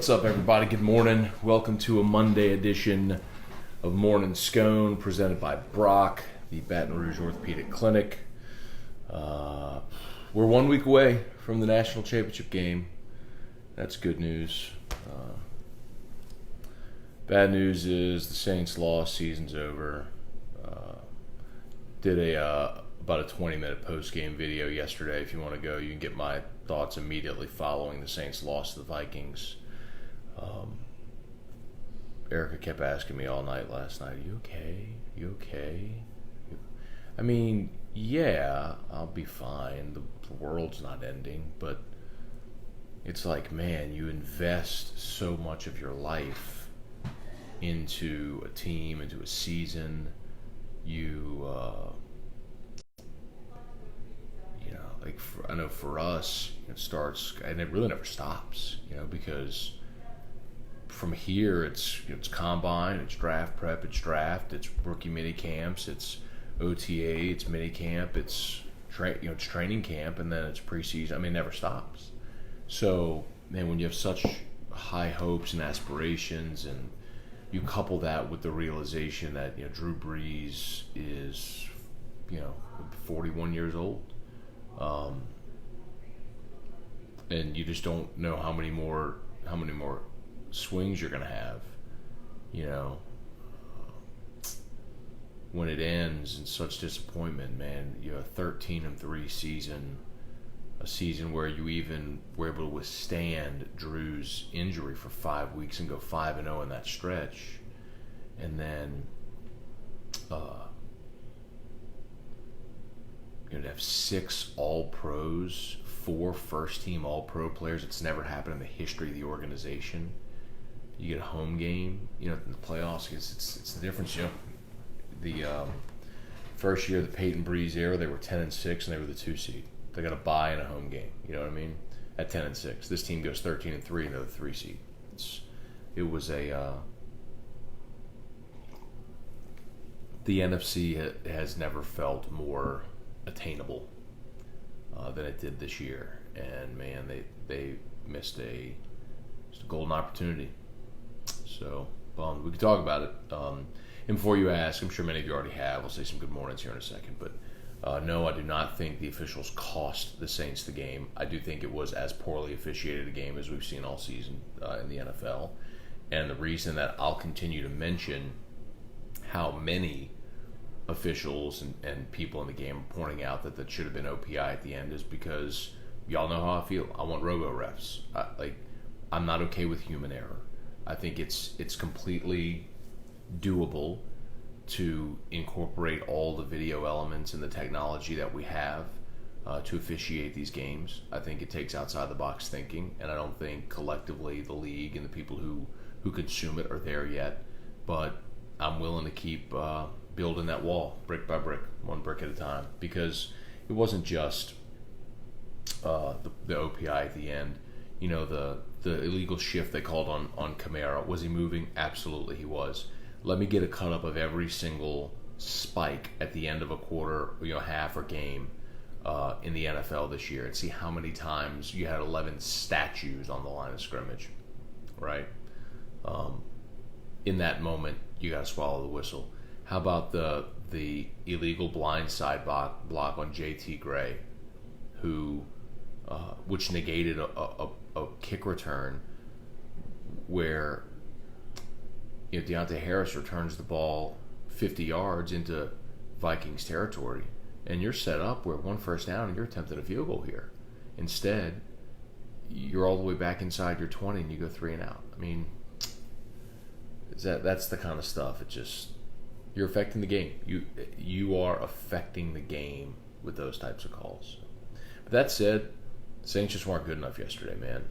What's up, everybody? Good morning. Welcome to a Monday edition of Morning Scone, presented by Brock, the Baton Rouge Orthopedic Clinic. We're 1 week away from the national championship game. That's good news. Bad news is the Saints lost. Season's over. Did about a 20-minute post-game video yesterday. If you want to go, you can get my thoughts immediately following the Saints' loss to the Vikings. Erica kept asking me all night last night, "You okay? You okay?" I mean, yeah, I'll be fine. The world's not ending, but it's like, man, you invest so much of your life into a team, into a season. I know for us, it starts, and it really never stops, because from here, it's combine, it's draft prep, it's draft, it's rookie mini camps, it's OTA, it's mini camp, it's it's training camp, and then it's preseason. I mean, it never stops. So, man, when you have such high hopes and aspirations, and you couple that with the realization that Drew Brees is 41 years old, and you just don't know how many more swings you're going to have, when it ends in such disappointment, man. A 13-3 season, a season where you even were able to withstand Drew's injury for 5 weeks and go 5-0 in that stretch, and then to have 6 All-Pros, 4 first-team All-Pro players. It's never happened in the history of the organization. You get a home game, in the playoffs. It's the difference. The first year of the Peyton Breeze era, they were 10-6 and they were the 2 seed. They got a bye in a home game. You know what I mean? At 10-6, this team goes 13-3 and they're the 3 seed. The NFC has never felt more attainable than it did this year, and man, they missed a golden opportunity. So bummed. We can talk about it. And before you ask, I'm sure many of you already have. I'll say some good mornings here in a second, but no, I do not think the officials cost the Saints the game. I do think it was as poorly officiated a game as we've seen all season in the NFL, and the reason that I'll continue to mention how many officials and people in the game are pointing out that should have been OPI at the end is because y'all know how I feel. I want robo-refs. I'm not okay with human error. I think it's completely doable to incorporate all the video elements and the technology that we have to officiate these games. I think it takes outside the box thinking, and I don't think collectively the league and the people who consume it are there yet. But I'm willing to keep building that wall brick by brick, one brick at a time, because it wasn't just the OPI at the end. The illegal shift they called on Kamara. Was he moving? Absolutely he was. Let me get a cut up of every single spike at the end of a quarter, half or game in the NFL this year, and see how many times you had 11 statues on the line of scrimmage, right? In that moment, you got to swallow the whistle. How about the illegal blindside block on J.T. Gray, which negated a kick return where Deontay Harris returns the ball 50 yards into Vikings territory, and you're set up where 1 first down and you're attempting a field goal here. Instead, you're all the way back inside your 20 and you go 3 and out. I mean, that's the kind of stuff. You're affecting the game. You are affecting the game with those types of calls. But that said, Saints just weren't good enough yesterday, man.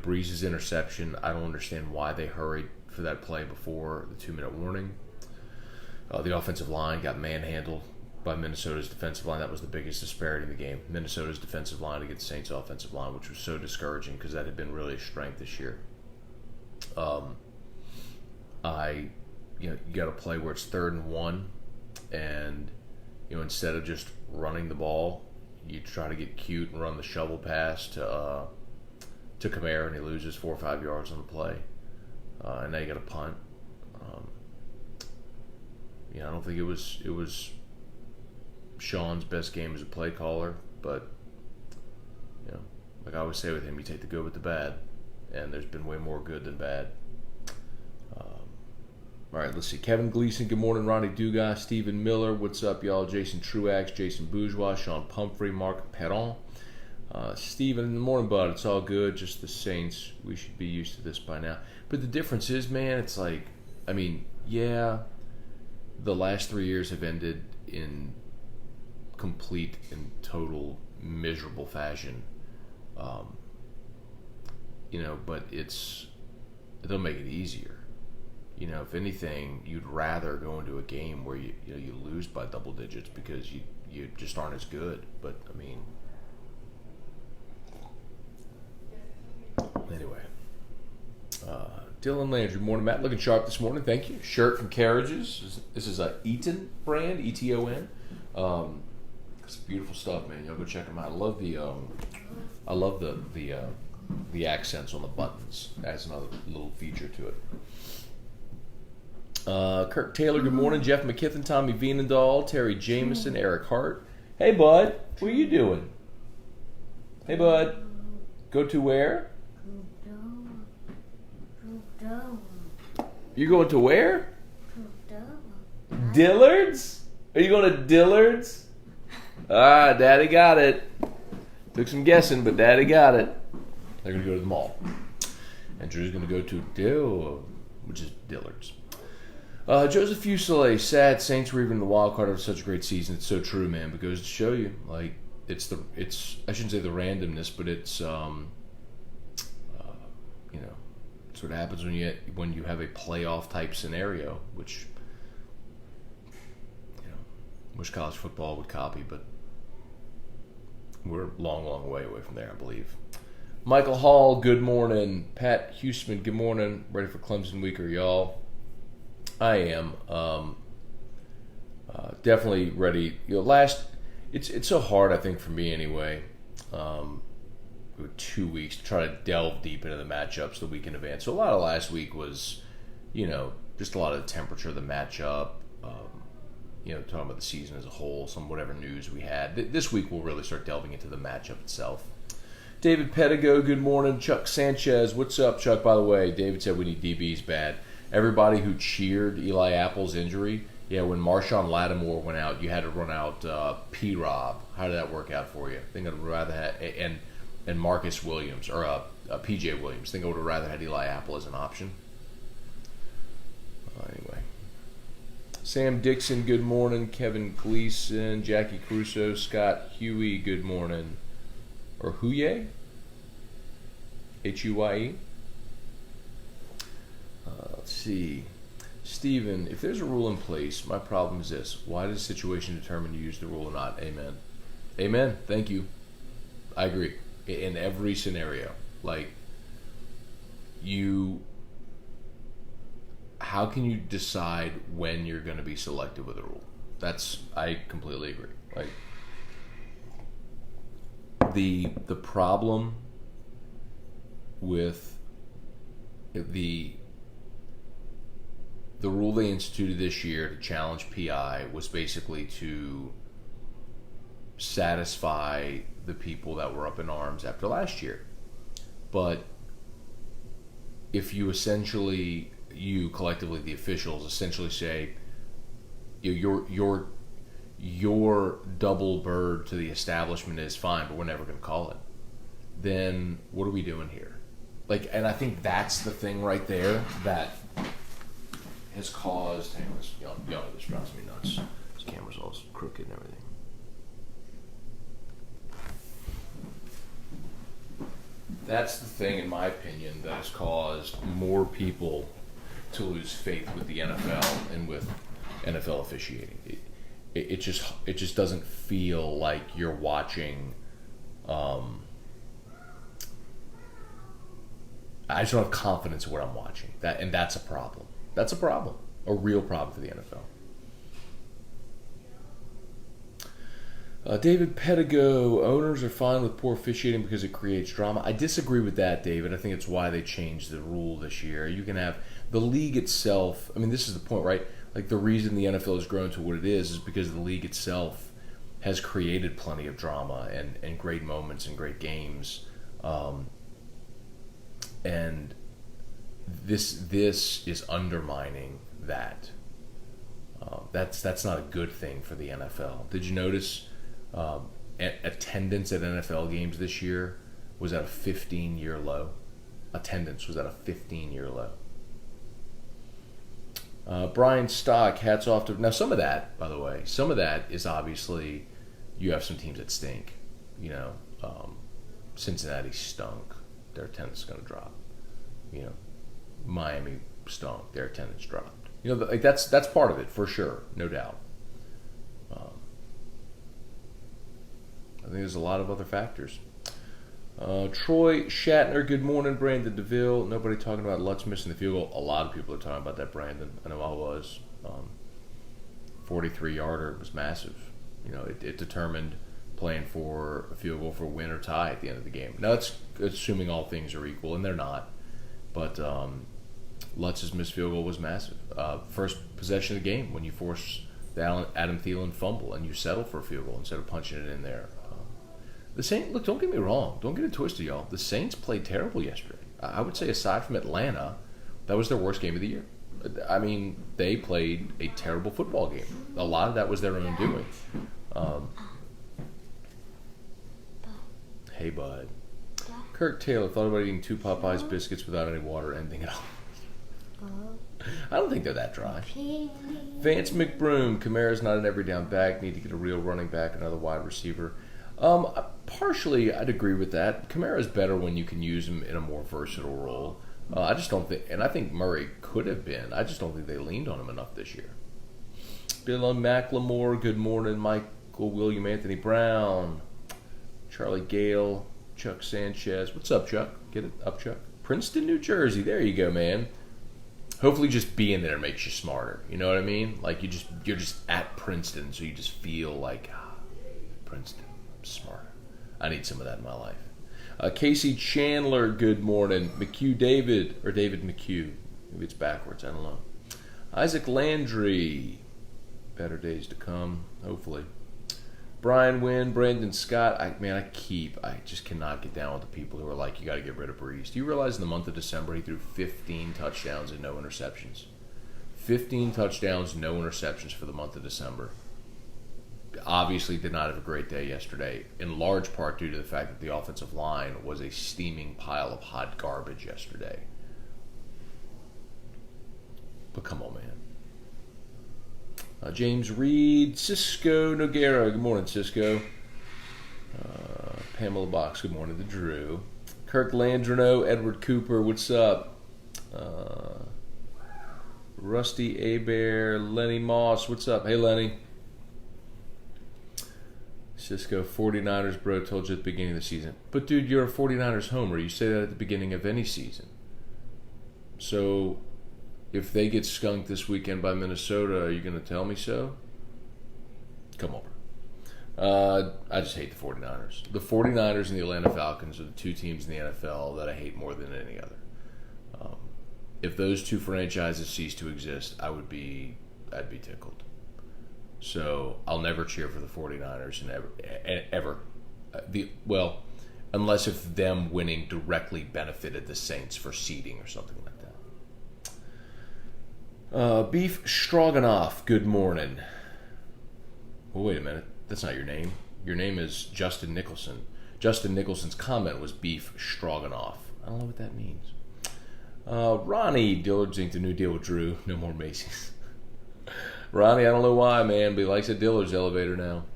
Breeze's interception, I don't understand why they hurried for that play before the 2-minute warning. The offensive line got manhandled by Minnesota's defensive line. That was the biggest disparity in the game. Minnesota's defensive line against Saints' offensive line, which was so discouraging because that had been really a strength this year. You got to play where it's 3rd and 1, and instead of just running the ball, you try to get cute and run the shovel pass to to Kamara and he loses 4 or 5 yards on the play, and now you got a punt. I don't think it was Sean's best game as a play caller, but like I always say with him, you take the good with the bad, and there's been way more good than bad. All right, let's see. Kevin Gleason, good morning. Ronnie Dugas, Stephen Miller, what's up, y'all? Jason Truax, Jason Bourgeois, Sean Pumphrey, Mark Perron. Stephen, in the morning, bud. It's all good. Just the Saints. We should be used to this by now. But the difference is, man, it's like, the last 3 years have ended in complete and total miserable fashion. But it'll make it easier. If anything, you'd rather go into a game where you lose by double digits because you just aren't as good. But anyway, Dylan Landry, morning, Matt. Looking sharp this morning. Thank you. Shirt from Carriages. This is a Eaton brand, ETON. It's beautiful stuff, man. Y'all go check them out. I love the accents on the buttons. Adds another little feature to it. Kirk Taylor, good morning. Jeff McKithen, Tommy Vienendahl, Terry Jameson, Eric Hart. Hey, bud. What are you doing? Hey, bud. Go to where? You're going to where? Dillard's? Are you going to Dillard's? Daddy got it. Took some guessing, but Daddy got it. They're going to go to the mall. And Drew's going to go to which is Dillard's. Joseph Fuselier, sad Saints were even in the wild card of such a great season. It's so true, man. But it goes to show you, like, it's I shouldn't say the randomness, but it's it's what happens when you have a playoff type scenario, which wish college football would copy, but we're a long, long way away from there, I believe. Michael Hall, good morning. Pat Huseman, good morning. Ready for Clemson week, y'all? I am. Definitely ready. It's so hard, I think, for me anyway. 2 weeks to try to delve deep into the matchups the week in advance. So a lot of last week was, just a lot of the temperature of the matchup. Talking about the season as a whole, some whatever news we had. This week we'll really start delving into the matchup itself. David Pedigo, good morning. Chuck Sanchez, what's up, Chuck? By the way, David said we need DBs bad. Everybody who cheered Eli Apple's injury, when Marshawn Lattimore went out, you had to run out P-Rob. How did that work out for you? I think I'd rather have and Marcus Williams or P.J. Williams. I think I would have rather had Eli Apple as an option. Anyway. Sam Dixon, good morning. Kevin Gleason, Jackie Crusoe, Scott Huey, good morning. Or Huye? Huye? Let's see. Steven, if there's a rule in place, my problem is this. Why does the situation determine you use the rule or not? Amen. Amen. Thank you. I agree. In every scenario. How can you decide when you're going to be selective with a rule? I completely agree. The problem with the rule they instituted this year to challenge PI was basically to satisfy the people that were up in arms after last year. But if you collectively, the officials, essentially say your double bird to the establishment is fine, but we're never going to call it, then what are we doing here? And I think that's the thing right there that has caused. Hang on, this drives me nuts. This camera's all crooked and everything. That's the thing, in my opinion, that has caused more people to lose faith with the NFL and with NFL officiating. It just doesn't feel like you're watching. I just don't have confidence in what I'm watching. That's a problem. That's a problem. A real problem for the NFL. David Pedigo, owners are fine with poor officiating because it creates drama. I disagree with that, David. I think it's why they changed the rule this year. You can have the league itself. I mean, this is the point, right? Like, the reason the NFL has grown to what it is because the league itself has created plenty of drama and great moments and great games. And this is undermining that. That's not a good thing for the NFL. Did you notice attendance at NFL games this year was at a 15-year low? Attendance was at a 15-year low. Brian Stock, hats off to... Now, some of that, by the way, some of that is obviously you have some teams that stink. You know, Cincinnati stunk. Their attendance is going to drop. You know, Miami stunk. Their attendance dropped. You know, like that's part of it, for sure, no doubt. I think there's a lot of other factors. Troy Shatner, good morning. Brandon DeVille, nobody talking about Lutz missing the field goal. A lot of people are talking about that, Brandon. I know I was. 43-yarder was massive. You know, it determined playing for a field goal for a win or tie at the end of the game. Now, that's assuming all things are equal, and they're not. But Lutz's missed field goal was massive. First possession of the game when you force the Adam Thielen fumble and you settle for a field goal instead of punching it in there. The Saints, look, don't get me wrong. Don't get it twisted, y'all. The Saints played terrible yesterday. I would say aside from Atlanta, that was their worst game of the year. I mean, they played a terrible football game. A lot of that was their own doing. Hey, bud. Kirk Taylor thought about eating 2 Popeyes biscuits without any water ending it all. I don't think they're that dry. Vance McBroom, Kamara's not an every down back. Need to get a real running back, another wide receiver. Partially, I'd agree with that. Kamara's better when you can use him in a more versatile role. I just don't think, and I think Murray could have been. I just don't think they leaned on him enough this year. Bill McLemore, good morning. Michael William Anthony Brown, Charlie Gale, Chuck Sanchez. What's up, Chuck? Get it up, Chuck. Princeton, New Jersey. There you go, man. Hopefully, just being there makes you smarter. You know what I mean? Like you're just at Princeton, so you just feel like Princeton. I'm smarter. I need some of that in my life. Casey Chandler, good morning. David McHugh. Maybe it's backwards. I don't know. Isaac Landry. Better days to come, hopefully. Brian Wynn, Brandon Scott. I just cannot get down with the people who are like, you got to get rid of Breeze. Do you realize in the month of December he threw 15 touchdowns and no interceptions? 15 touchdowns, no interceptions for the month of December. Obviously did not have a great day yesterday, in large part due to the fact that the offensive line was a steaming pile of hot garbage yesterday. But come on, man. James Reed, Cisco Noguera. Good morning, Cisco. Pamela Box. Good morning to Drew. Kirk Landrino, Edward Cooper. What's up? Rusty Abear, Lenny Moss. What's up? Hey, Lenny. Cisco, 49ers, bro, told you at the beginning of the season. But, dude, you're a 49ers homer. You say that at the beginning of any season. So, if they get skunked this weekend by Minnesota, are you going to tell me so? Come over. I just hate the 49ers. The 49ers and the Atlanta Falcons are the two teams in the NFL that I hate more than any other. If those two franchises cease to exist, I'd be tickled. So I'll never cheer for the 49ers ever. Unless if them winning directly benefited the Saints for seeding or something like that. Beef Stroganoff, good morning. Well, wait a minute. That's not your name. Your name is Justin Nicholson. Justin Nicholson's comment was Beef Stroganoff. I don't know what that means. Ronnie, Dillard's inked a new deal with Drew. No more Macy's. Ronnie, I don't know why, man, but he likes a Dillard's elevator now.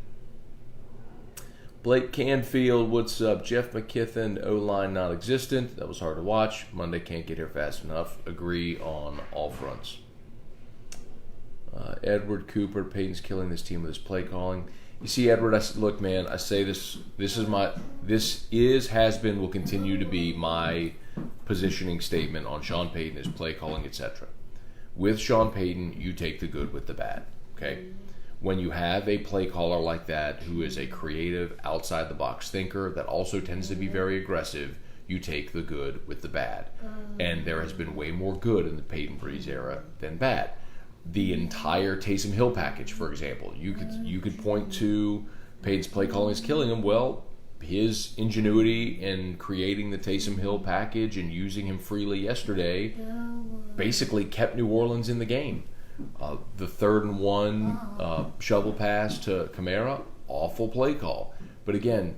Blake Canfield, what's up? Jeff McKithen, O-line non-existent. That was hard to watch. Monday can't get here fast enough. Agree on all fronts. Edward Cooper, Peyton's killing this team with his play calling. You see, Edward, look, man, I say this has been, will continue to be my positioning statement on Sean Payton, his play calling, etc. With Sean Payton, you take the good with the bad, okay? when you have a play caller like that who is a creative, outside the box thinker that also tends to be very aggressive, you take the good with the bad. And there has been way more good in the Peyton Breeze era than bad. The entire Taysom Hill package, for example, you could point to Peyton's play calling is killing him. Well, his ingenuity in creating the Taysom Hill package and using him freely yesterday basically kept New Orleans in the game. The 3rd and 1 shovel pass to Kamara, awful play call. But again,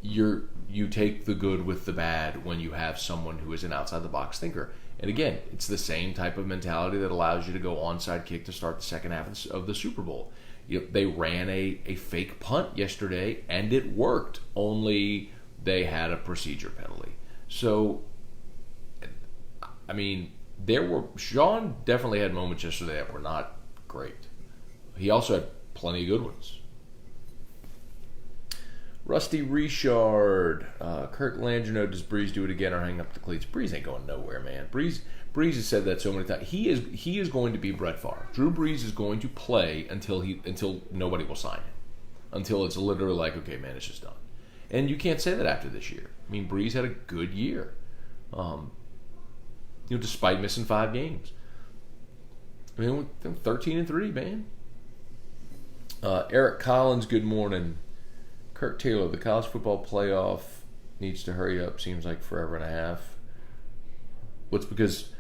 you take the good with the bad when you have someone who is an outside-the-box thinker. And again, it's the same type of mentality that allows you to go onside kick to start the second half of the Super Bowl. They ran a fake punt yesterday, and it worked, only they had a procedure penalty. So, I mean, Sean definitely had moments yesterday that were not great. He also had plenty of good ones. Rusty Richard, Kirk Langino, does Breeze do it again or hang up the cleats? Breeze ain't going nowhere, man. Breeze has said that so many times. He is going to be Brett Favre. Drew Brees is going to play until nobody will sign him. Until it's literally like, okay, man, it's just done. And you can't say that after this year. I mean, Breeze had a good year. Despite missing 5 games. I mean, 13-3, man. Eric Collins, good morning. Kirk Taylor, the college football playoff needs to hurry up. Seems like forever and a half. It's because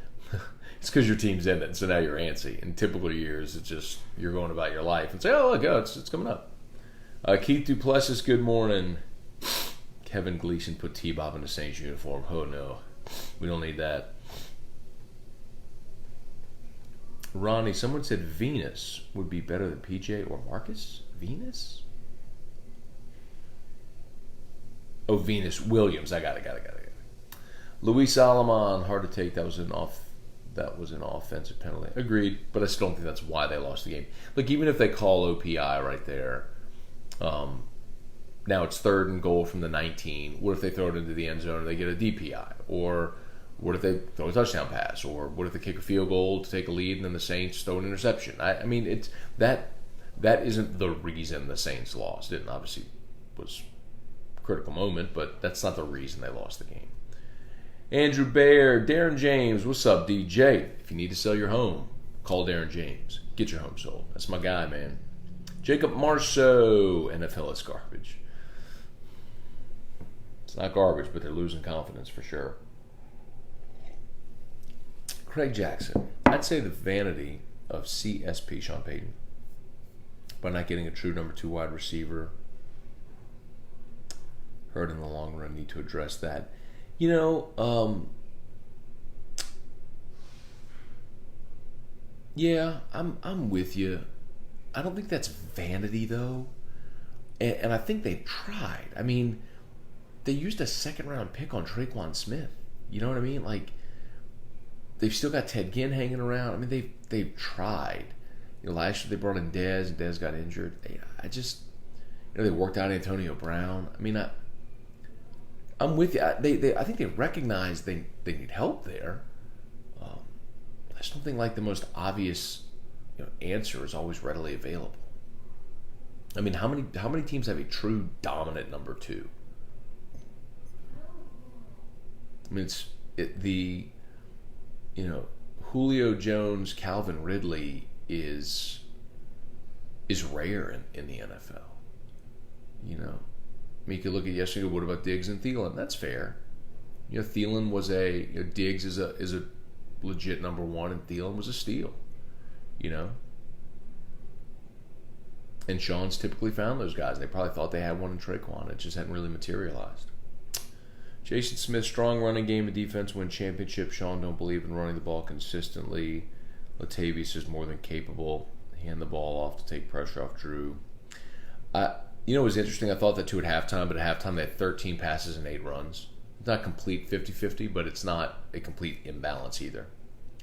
your team's in it, so now you're antsy. In typical years, it's just you're going about your life and say, oh, look, it's coming up. Keith Duplessis, good morning. Kevin Gleason put T-Bob in the Saints uniform. Oh, no. We don't need that. Ronnie, someone said Venus would be better than PJ or Marcus? Venus? Oh, Venus Williams. I got it. Luis Salomon, hard to take. That was an offensive penalty. Agreed, but I still don't think that's why they lost the game. Like, even if they call OPI right there, now it's 3rd and goal from the 19. What if they throw it into the end zone and they get a DPI? Or what if they throw a touchdown pass? Or what if they kick a field goal to take a lead and then the Saints throw an interception? I mean, it's that isn't the reason the Saints lost. It obviously was a critical moment, but that's not the reason they lost the game. Andrew Baer, Darren James, what's up, DJ? If you need to sell your home, call Darren James. Get your home sold. That's my guy, man. Jacob Marceau, NFL is garbage. It's not garbage, but they're losing confidence for sure. Craig Jackson, I'd say the vanity of CSP, Sean Payton, by not getting a true number 2 wide receiver, hurt in the long run, need to address that. Yeah, I'm with you. I don't think that's vanity though, and I think they tried. I mean, they used a 2nd round pick on Traquan Smith. You know what I mean? Like, they've still got Ted Ginn hanging around. I mean, they've tried. Last year they brought in Dez, and Dez got injured. They worked out Antonio Brown. I mean, I'm with you. I think they recognize they need help there. I just don't think like the most obvious answer is always readily available. I mean, how many teams have a true dominant number 2? I mean, Julio Jones, Calvin Ridley is rare in the NFL. I mean, you could look at yesterday. What about Diggs and Thielen? That's fair. Thielen was Diggs is a legit number 1, and Thielen was a steal. And Sean's typically found those guys. They probably thought they had one in Traquan. It just hadn't really materialized. Jason Smith, strong running game and defense win championship. Sean don't believe in running the ball consistently. Latavius is more than capable. Hand the ball off to take pressure off Drew. It was interesting. I thought that too at halftime, but at halftime they had 13 passes and 8 runs. It's not complete 50-50, but it's not a complete imbalance either.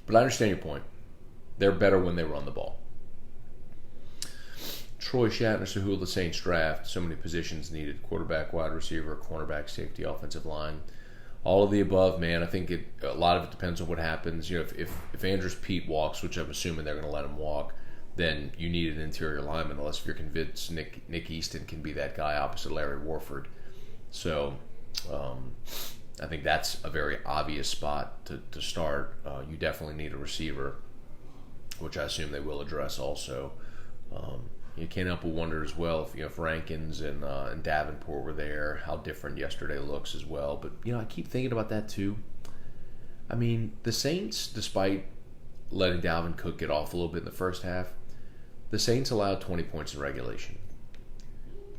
But I understand your point. They're better when they run the ball. Troy Shatner, so who will the Saints draft? So many positions needed. Quarterback, wide receiver, cornerback, safety, offensive line. All of the above, man. I think a lot of it depends on what happens. If Andrews Pete walks, which I'm assuming they're going to let him walk, then you need an interior lineman, unless if you're convinced Nick Easton can be that guy opposite Larry Warford. So I think that's a very obvious spot to start. You definitely need a receiver, which I assume they will address also. You can't help but wonder as well if Rankins and Davenport were there, how different yesterday looks as well. But I keep thinking about that too. I mean, the Saints, despite letting Dalvin Cook get off a little bit in the first half, the Saints allowed 20 points in regulation.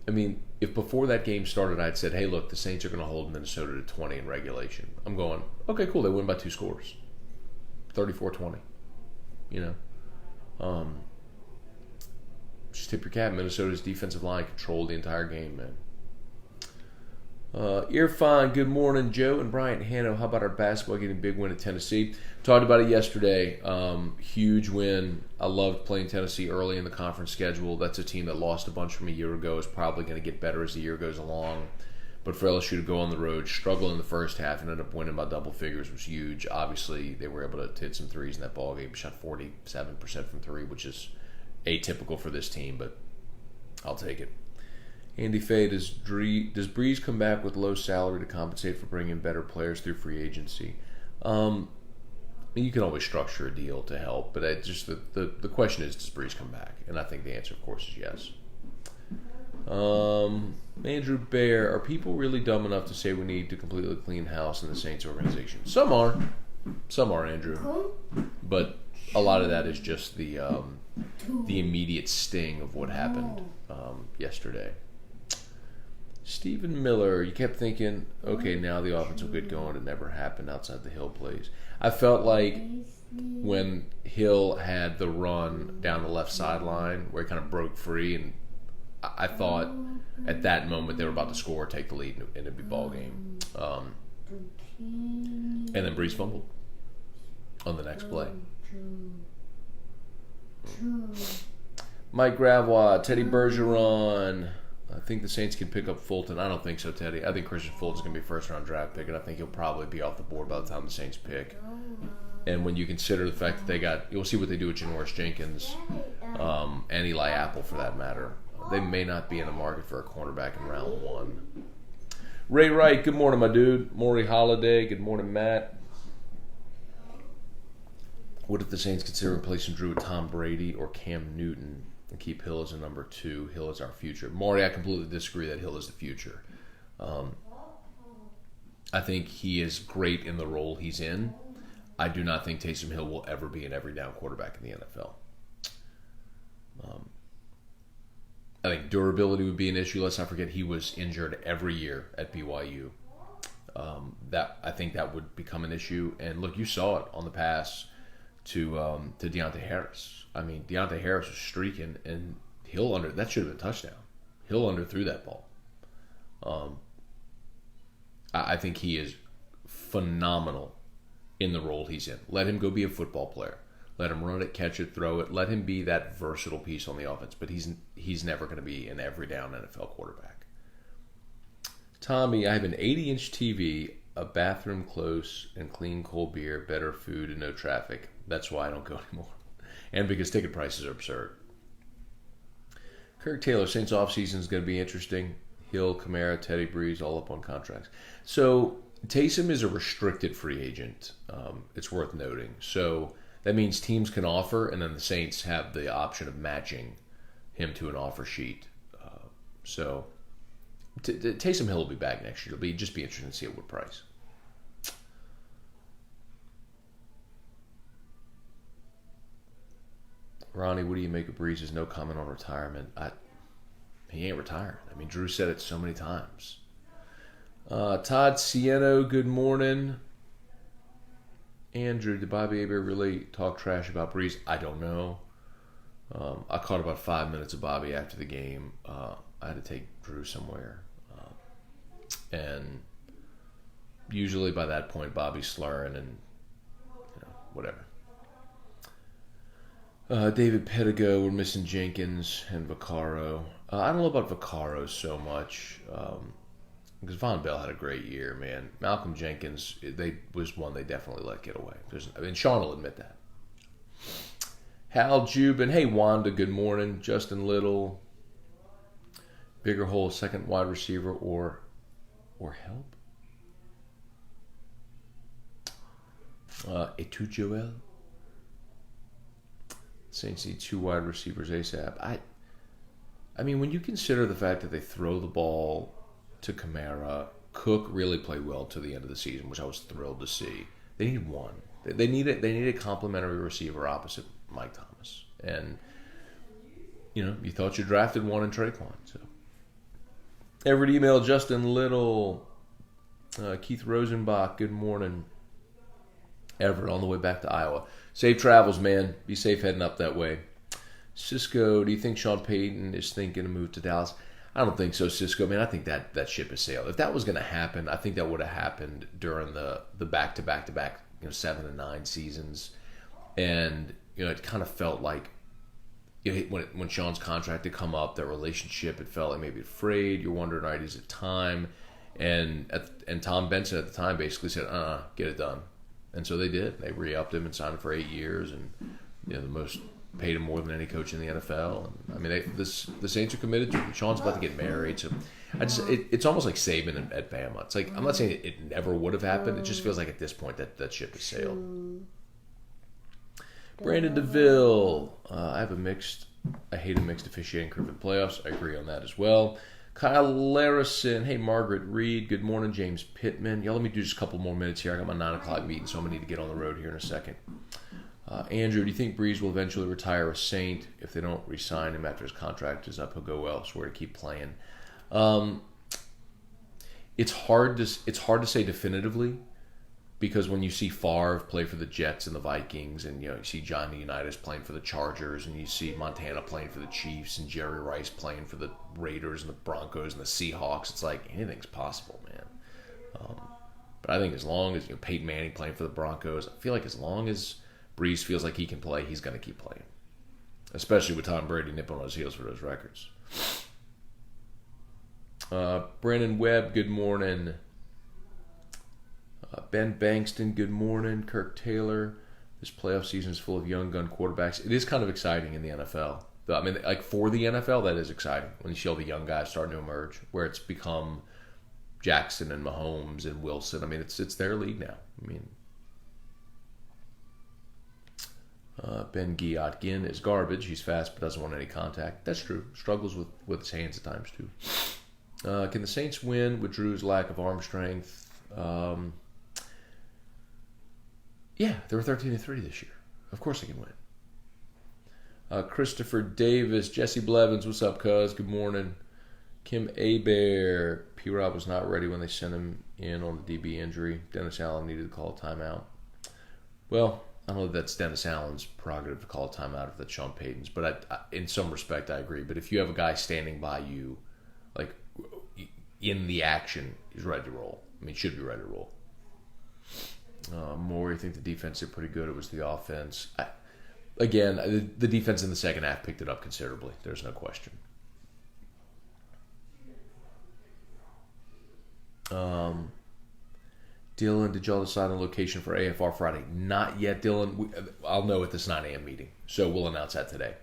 I mean, if before that game started I'd said, hey, look, the Saints are going to hold Minnesota to 20 in regulation, I'm going, okay, cool, they win by 2 scores. 34-20. Just tip your cap. Minnesota's defensive line controlled the entire game, man. Irfan, good morning. Joe and Bryant Hanno, how about our basketball getting a big win at Tennessee? Talked about it yesterday. Huge win. I loved playing Tennessee early in the conference schedule. That's a team that lost a bunch from a year ago. Is probably going to get better as the year goes along. But for LSU to go on the road, struggle in the first half, and end up winning by double figures was huge. Obviously, they were able to hit some threes in that ball game. Shot 47% from three, which is atypical for this team, but I'll take it. Andy Fay, does Breeze come back with low salary to compensate for bringing better players through free agency? You can always structure a deal to help, but the question is, does Breeze come back? And I think the answer, of course, is yes. Andrew Bear, are people really dumb enough to say we need to completely clean house in the Saints organization? Some are, Andrew, but a lot of that is just the immediate sting of what happened yesterday. Stephen Miller, you kept thinking, okay, now the offense will get going. It never happened outside the Hill plays. I felt like when Hill had the run down the left sideline where he kind of broke free, and I thought at that moment they were about to score, take the lead, and it'd be ball game. And then Breeze fumbled on the next play. Mike Gravois, Teddy Bergeron. I think the Saints can pick up Fulton. I don't think so, Teddy. I think Christian Fulton's going to be a first-round draft pick, and I think he'll probably be off the board by the time the Saints pick. And when you consider the fact that you'll see what they do with Janoris Jenkins and Eli Apple, for that matter. They may not be in the market for a cornerback in round 1. Ray Wright, good morning, my dude. Maury Holliday, good morning, Matt. What if the Saints consider replacing Drew with Tom Brady or Cam Newton and keep Hill as a number 2? Hill is our future. Maury, I completely disagree that Hill is the future. I think he is great in the role he's in. I do not think Taysom Hill will ever be an every down quarterback in the NFL. I think durability would be an issue. Let's not forget he was injured every year at BYU. I think that would become an issue. And look, you saw it on the pass to Deontay Harris. I mean, Deontay Harris was streaking, and that should have been a touchdown. Hill underthrew that ball. I think he is phenomenal in the role he's in. Let him go be a football player. Let him run it, catch it, throw it. Let him be that versatile piece on the offense. But he's never going to be an every down NFL quarterback. Tommy, I have an 80-inch TV, a bathroom close, and clean cold beer, better food, and no traffic. That's why I don't go anymore. And because ticket prices are absurd. Kirk Taylor, Saints offseason is going to be interesting. Hill, Kamara, Teddy Breeze, all up on contracts. So Taysom is a restricted free agent. It's worth noting. So that means teams can offer, and then the Saints have the option of matching him to an offer sheet. So Taysom Hill will be back next year. It'll just be interesting to see at what price. Ronnie, what do you make of Breeze's no comment on retirement? He ain't retired. I mean, Drew said it so many times. Todd Cieno, good morning. Andrew, did Bobby Aber really talk trash about Breeze? I don't know. I caught about 5 minutes of Bobby after the game. I had to take Drew somewhere. And usually by that point, Bobby's slurring and whatever. David Pedigo, we're missing Jenkins and Vaccaro. I don't know about Vaccaro so much because Von Bell had a great year, man. Malcolm Jenkins, was one they definitely let get away. And Sean will admit that. Hal Jubin. Hey, Wanda, good morning. Justin Little. Bigger hole, second wide receiver or help? Etu Joel. Saints need 2 wide receivers ASAP. I mean, when you consider the fact that they throw the ball to Kamara, Cook really played well to the end of the season, which I was thrilled to see. They need one. They need a complimentary receiver opposite Mike Thomas. And, you thought you drafted one in Traquan. So, Everett email, Justin Little, Keith Rosenbach, good morning. Everett on the way back to Iowa. Safe travels, man. Be safe heading up that way. Cisco, do you think Sean Payton is thinking to move to Dallas? I don't think so, Cisco. Man, I think that ship has sailed. If that was going to happen, I think that would have happened during the back-to-back 7 and 9 seasons. And, it kind of felt like when Sean's contract had come up, that relationship, it felt like maybe afraid. You're wondering, all right, is it time? And Tom Benson at the time basically said, get it done. And so they did. They re-upped him and signed him for 8 years, and paid him more than any coach in the NFL. And I mean, the Saints are committed to him. Sean's about to get married, so it's almost like Saban at Bama. It's like, I'm not saying it never would have happened. It just feels like at this point that ship has sailed. Brandon DeVille, I hate a mixed officiating crew for the playoffs. I agree on that as well. Kyle Larison. Hey, Margaret Reed. Good morning, James Pittman. Y'all, let me do just a couple more minutes here. I got my 9 o'clock meeting, so I'm going to need to get on the road here in a second. Andrew, do you think Breeze will eventually retire a Saint? If they don't re-sign him after his contract is up, he'll go elsewhere to keep playing. It's hard to say definitively, because when you see Favre play for the Jets and the Vikings, and you see Johnny Unitas playing for the Chargers, and you see Montana playing for the Chiefs, and Jerry Rice playing for the Raiders and the Broncos and the Seahawks, it's like anything's possible, man. But I think as long as Peyton Manning playing for the Broncos, I feel like as long as Breeze feels like he can play, he's going to keep playing, especially with Tom Brady nipping on his heels for those records. Brandon Webb, good morning. Ben Bankston, good morning. Kirk Taylor, this playoff season is full of young gun quarterbacks. It is kind of exciting in the NFL. I mean, like for the NFL, that is exciting when you see all the young guys starting to emerge, where it's become Jackson and Mahomes and Wilson. I mean, it's their league now. I mean, Ben Giotkin is garbage. He's fast but doesn't want any contact. That's true. Struggles with his hands at times too. Can the Saints win with Drew's lack of arm strength? Yeah, they were 13-3 this year. Of course they can win. Christopher Davis, Jesse Blevins, what's up, cuz? Good morning. Kim Abear, P-Rob was not ready when they sent him in on the DB injury. Dennis Allen needed to call a timeout. Well, I don't know if that's Dennis Allen's prerogative to call a timeout if that's Sean Payton's, but in some respect I agree. But if you have a guy standing by you, like in the action, he's ready to roll. I mean, should be ready to roll. Maury, I think the defense did pretty good. It was the offense. Again, the defense in the second half picked it up considerably. There's no question. Dylan, did y'all decide on location for AFR Friday? Not yet, Dylan. I'll know at this 9 a.m. meeting, so we'll announce that today.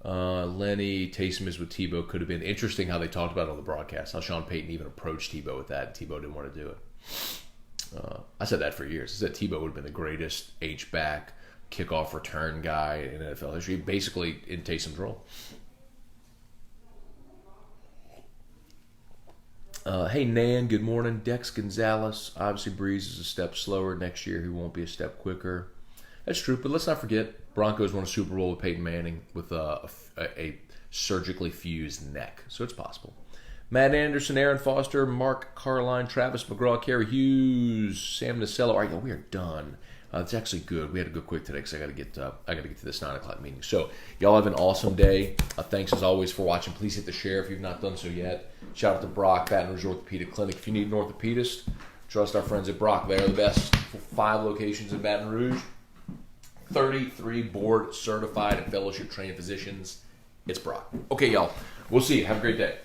Lenny, Taysom is with Tebow. Could have been interesting how they talked about it on the broadcast, how Sean Payton even approached Tebow with that, and Tebow didn't want to do it. I said that for years. I said Tebow would have been the greatest H-back kickoff return guy in NFL history, basically in Taysom's role. Hey, Nan, good morning. Dex Gonzalez. Obviously, Breeze is a step slower. Next year, he won't be a step quicker. That's true, but let's not forget, Broncos won a Super Bowl with Peyton Manning with a surgically fused neck, so it's possible. Matt Anderson, Aaron Foster, Mark Carline, Travis McGraw, Kerry Hughes, Sam Nacello. All right, we are done. It's actually good. We had to go quick today because I got to get to this 9 o'clock meeting. So y'all have an awesome day. Thanks as always for watching. Please hit the share if you've not done so yet. Shout out to Brock, Baton Rouge Orthopedic Clinic. If you need an orthopedist, trust our friends at Brock. They are the best. 5 locations in Baton Rouge. 33 board certified and fellowship trained physicians. It's Brock. Okay, y'all. We'll see you. Have a great day.